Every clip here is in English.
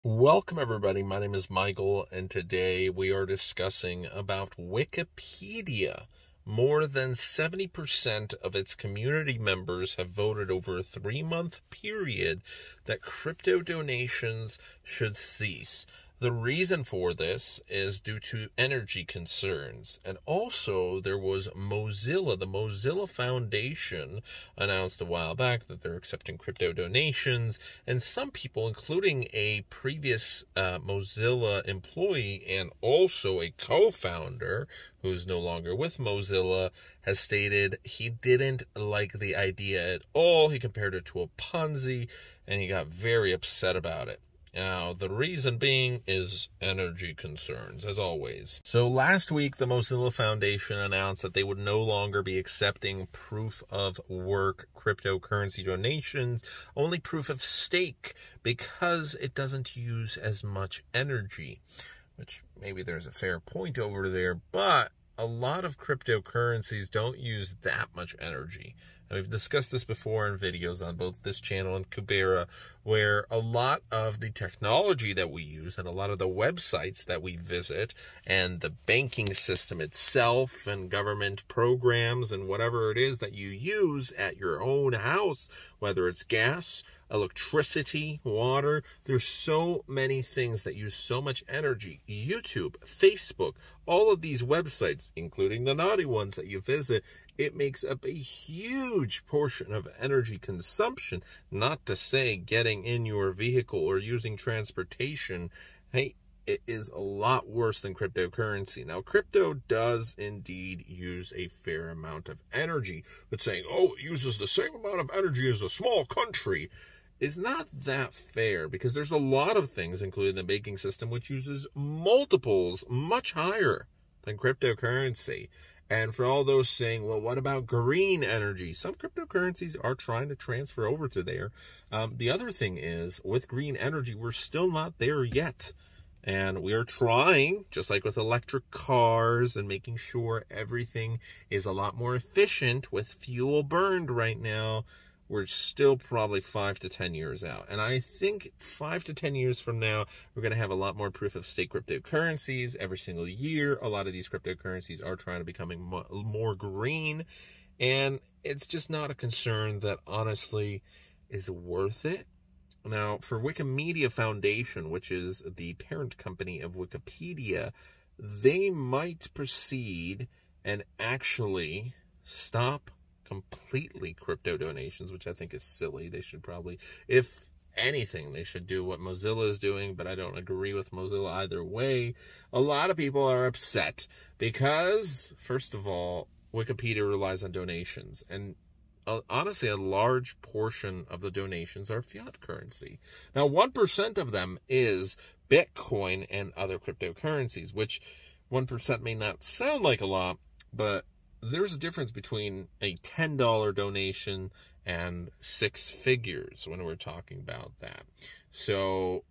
Welcome everybody, my name is Michael, and today we are discussing about Wikipedia. More than 70% of its community members have voted over a 3-month period that crypto donations should cease. The reason for this is due to energy concerns. And also there was Mozilla. The Mozilla Foundation announced a while back that they're accepting crypto donations. And some people, including a previous Mozilla employee and also a co-founder who's no longer with Mozilla, has stated he didn't like the idea at all. He compared it to a Ponzi and he got very upset about it. Now, the reason being is energy concerns, as always. So last week, the Mozilla Foundation announced that they would no longer be accepting proof of work cryptocurrency donations, only proof of stake, because it doesn't use as much energy, which maybe there's a fair point over there, but a lot of cryptocurrencies don't use that much energy. And we've discussed this before in videos on both this channel and Kubera, where a lot of the technology that we use and a lot of the websites that we visit and the banking system itself and government programs and whatever it is that you use at your own house, whether it's gas, electricity, water, there's so many things that use so much energy. YouTube, Facebook, all of these websites, including the naughty ones that you visit, it makes up a huge portion of energy consumption, not to say getting in your vehicle or using transportation. Hey, it is a lot worse than cryptocurrency. Now, crypto does indeed use a fair amount of energy, but saying, oh, it uses the same amount of energy as a small country is not that fair, because there's a lot of things, including the banking system, which uses multiples much higher than cryptocurrency. And for all those saying, well, what about green energy? Some cryptocurrencies are trying to transfer over to there. The other thing is, with green energy, we're still not there yet. And we are trying, just like with electric cars and making sure everything is a lot more efficient with fuel burned right now. We're still probably 5 to 10 years out. And I think 5 to 10 years from now, we're going to have a lot more proof of stake cryptocurrencies every single year. A lot of these cryptocurrencies are trying to becoming more green. And it's just not a concern that honestly is worth it. Now, for Wikimedia Foundation, which is the parent company of Wikipedia, they might proceed and actually stop completely crypto donations, which I think is silly. They should probably, if anything, they should do what Mozilla is doing, but I don't agree with Mozilla either way. A lot of people are upset because, first of all, Wikipedia relies on donations, and honestly, a large portion of the donations are fiat currency. Now, 1% of them is Bitcoin and other cryptocurrencies, which 1% may not sound like a lot, but there's a difference between a $10 donation and 6 figures when we're talking about that. So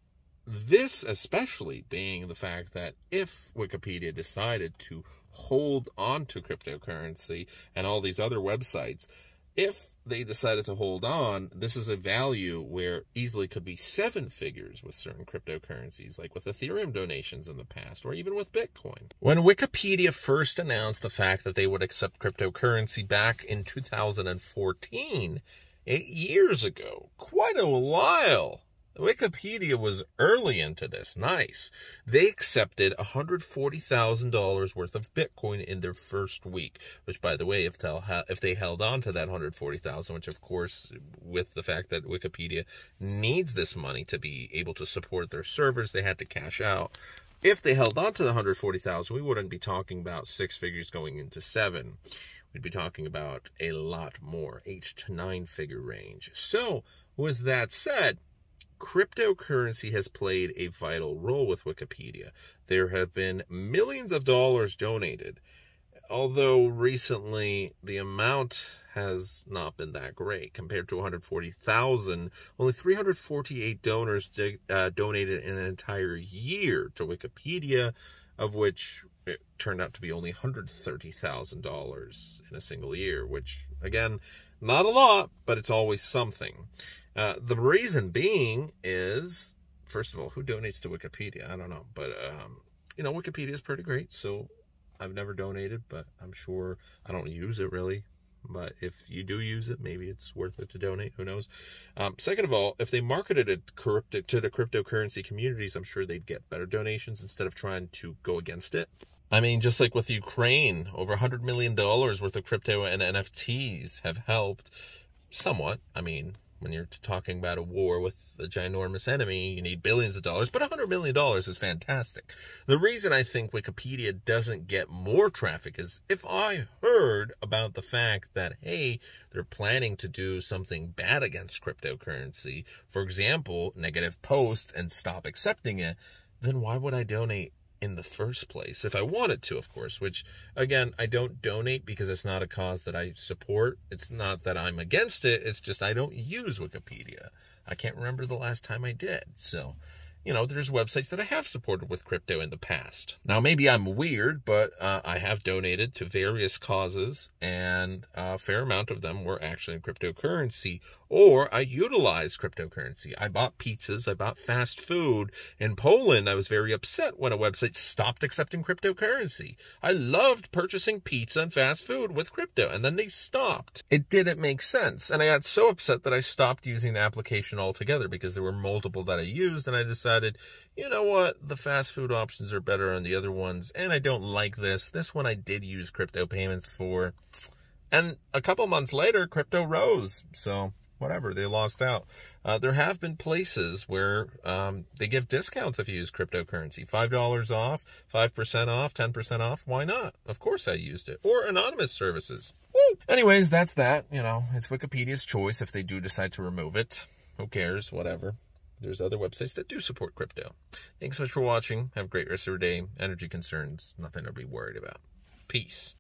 this especially being the fact that if Wikipedia decided to hold on to cryptocurrency and all these other websites, if they decided to hold on, this is a value where easily could be 7 figures with certain cryptocurrencies, like with Ethereum donations in the past, or even with Bitcoin. When Wikipedia first announced the fact that they would accept cryptocurrency back in 2014, 8 years ago, quite a while, Wikipedia was early into this. Nice. They accepted $140,000 worth of Bitcoin in their first week, which, by the way, if they held on to that $140,000, which, of course, with the fact that Wikipedia needs this money to be able to support their servers, they had to cash out. If they held on to the $140,000, we wouldn't be talking about 6 figures going into 7. We'd be talking about a lot more, 8 to 9 figure range. So, with that said, cryptocurrency has played a vital role with Wikipedia. There have been millions of dollars donated, although recently the amount has not been that great. Compared to 140,000, only 348 donors donated in an entire year to Wikipedia, of which it turned out to be only $130,000 in a single year, which, again, not a lot, but it's always something. The reason being is first of all, who donates to Wikipedia? I don't know. But, you know, Wikipedia is pretty great. So I've never donated, but I'm sure I don't use it really. But if you do use it, maybe it's worth it to donate. Who knows? Second of all, if they marketed it to the cryptocurrency communities, I'm sure they'd get better donations instead of trying to go against it. I mean, just like with Ukraine, over $100 million worth of crypto and NFTs have helped somewhat. I mean, when you're talking about a war with a ginormous enemy, you need billions of dollars, but $100 million is fantastic. The reason I think Wikipedia doesn't get more traffic is if I heard about the fact that, hey, they're planning to do something bad against cryptocurrency, for example, negative posts and stop accepting it, then why would I donate in the first place? If I wanted to, of course, which, again, I don't donate because it's not a cause that I support. It's not that I'm against it. It's just I don't use Wikipedia. I can't remember the last time I did. So, you know, there's websites that I have supported with crypto in the past. Now, maybe I'm weird, but I have donated to various causes, and a fair amount of them were actually in cryptocurrency, or I utilized cryptocurrency. I bought pizzas, I bought fast food. In Poland, I was very upset when a website stopped accepting cryptocurrency. I loved purchasing pizza and fast food with crypto, and then they stopped. It didn't make sense, and I got so upset that I stopped using the application altogether because there were multiple that I used, and I decided, you know what, the fast food options are better on the other ones, and I don't like this. This one I did use crypto payments for, and a couple months later, crypto rose, so whatever, they lost out. There have been places where they give discounts if you use cryptocurrency. $5 off, 5% off, 10% off. Why not? Of course I used it. Or anonymous services. Woo! Anyways, that's that. You know, it's Wikipedia's choice if they do decide to remove it. Who cares? Whatever. There's other websites that do support crypto. Thanks so much for watching. Have a great rest of your day. Energy concerns, nothing to be worried about. Peace.